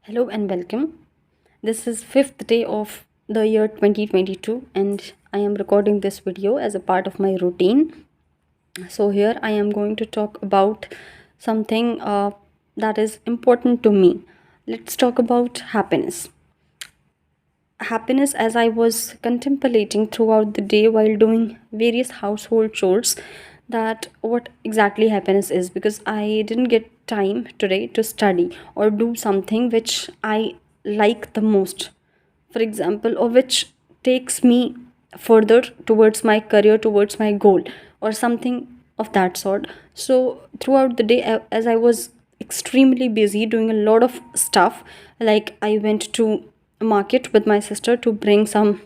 Hello and welcome. This is fifth day of the year 2022 and I am recording this video as a part of my routine. So here I am going to talk about something that is important to me. Let's talk about happiness. Happiness, as I was contemplating throughout the day while doing various household chores, that what exactly happiness is, because I didn't get time today to study or do something which I like the most, for example, or which takes me further towards my career, towards my goal, or something of that sort. So throughout the day, as I was extremely busy doing a lot of stuff, like I went to a market with my sister to bring some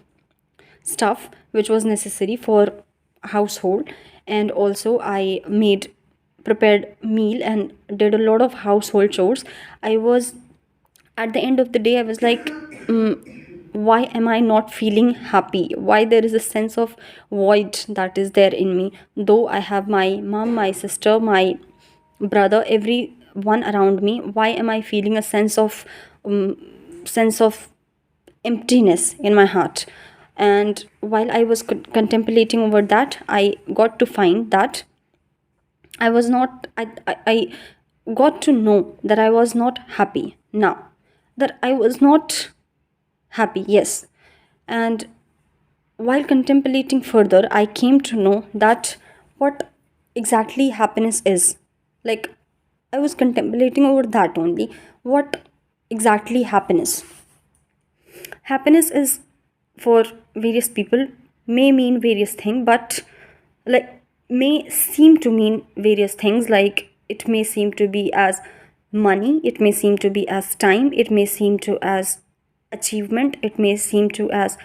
stuff which was necessary for household, and also I made prepared meal and did a lot of household chores. I was At the end of the day I was like, why am I not feeling happy? Why there is a sense of void that is there in me, though I have my mom, my sister, my brother, everyone around me? Why am I feeling a sense of emptiness in my heart? And while I was contemplating over that, I got to find that I was not I got to know that I was not happy now. That I was not happy, yes. And while contemplating further, I came to know that what exactly happiness is. Like, I was contemplating over that only. What exactly happiness? Happiness is, for various people, may mean various things, but like may seem to mean various things. Like, it may seem to be as money, it may seem to be as time, it may seem to as achievement, it may seem to as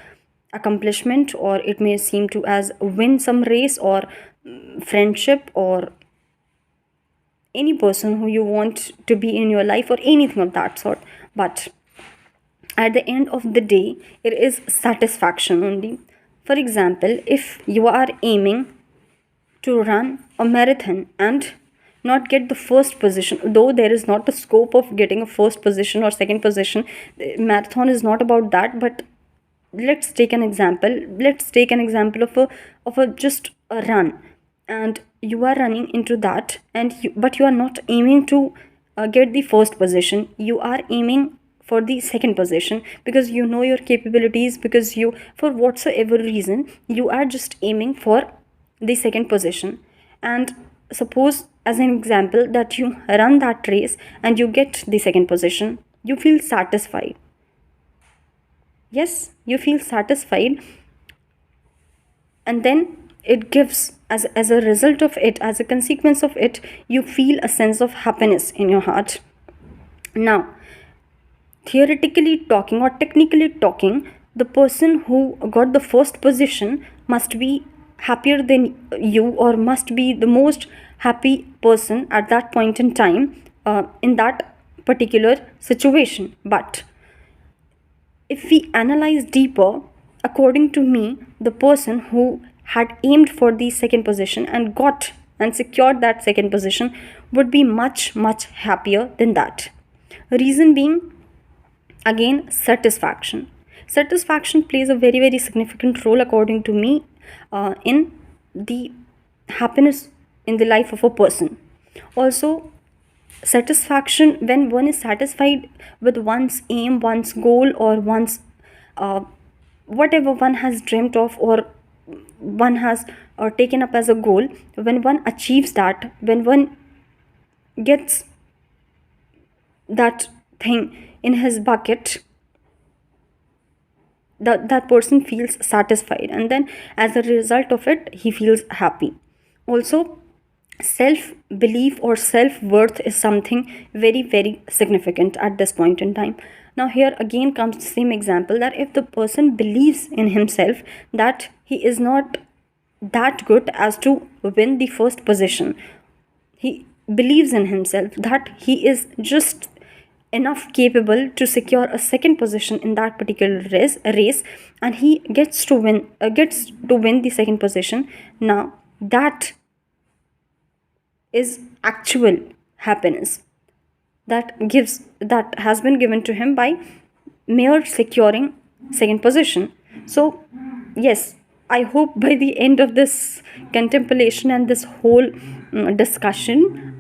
accomplishment, or it may seem to as win some race, or friendship, or any person who you want to be in your life, or anything of that sort. But at the end of the day, it is satisfaction only. For example, if you are aiming to run a marathon and not get the first position, though there is not a scope of getting a first position or second position, the marathon is not about that. But let's take an example of a just a run, and you are running into that, but you are not aiming to get the first position. You are aiming for the second position because you know your capabilities, because you, for whatsoever reason, you are just aiming for the second position. And suppose, as an example, that you run that race and you get the second position, you feel satisfied. Yes, you feel satisfied. And then it gives, as a result of it, as a consequence of it, you feel a sense of happiness in your heart. Now, theoretically talking or technically talking, the person who got the first position must be happier than you, or must be the most happy person at that point in time, in that particular situation. But if we analyze deeper, according to me, the person who had aimed for the second position and got and secured that second position would be much, much happier than that. Reason being, again, satisfaction. Satisfaction plays a very, very significant role, according to me, in the happiness in the life of a person. Also, satisfaction, when one is satisfied with one's aim, one's goal, or one's uh, whatever one has dreamt of, or one has taken up as a goal, when one achieves that, when one gets that thing in his bucket, that person feels satisfied, and then as a result of it, he feels happy. Also, self belief or self worth is something very, very significant at this point in time. Now, here again comes the same example, that if the person believes in himself that he is not that good as to win the first position, he believes in himself that he is just enough capable to secure a second position in that particular race, and he gets to win the second position. Now, that is actual happiness. that has been given to him by mere securing second position. So yes, I hope by the end of this contemplation and this whole discussion,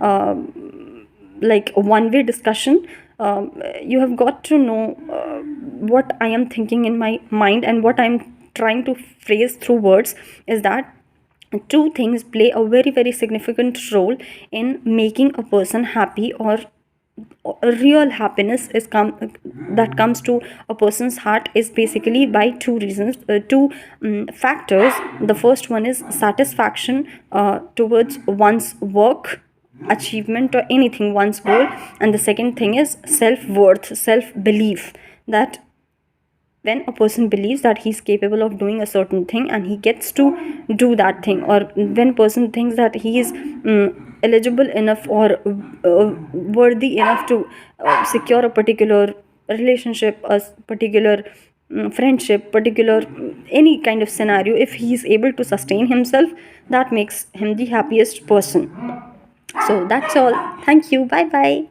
like a one way discussion, you have got to know what I am thinking in my mind, and what I'm trying to phrase through words is that two things play a very very significant role in making a person happy, or a real happiness is that comes to a person's heart is basically by two reasons, two factors. The first one is satisfaction towards one's work, achievement, or anything, one's goal. And the second thing is self-worth, self-belief, that when a person believes that he's capable of doing a certain thing and he gets to do that thing, or when person thinks that he is eligible enough or worthy enough to secure a particular relationship, a particular friendship, particular any kind of scenario, if he is able to sustain himself, that makes him the happiest person. So that's all. Thank you. Bye bye.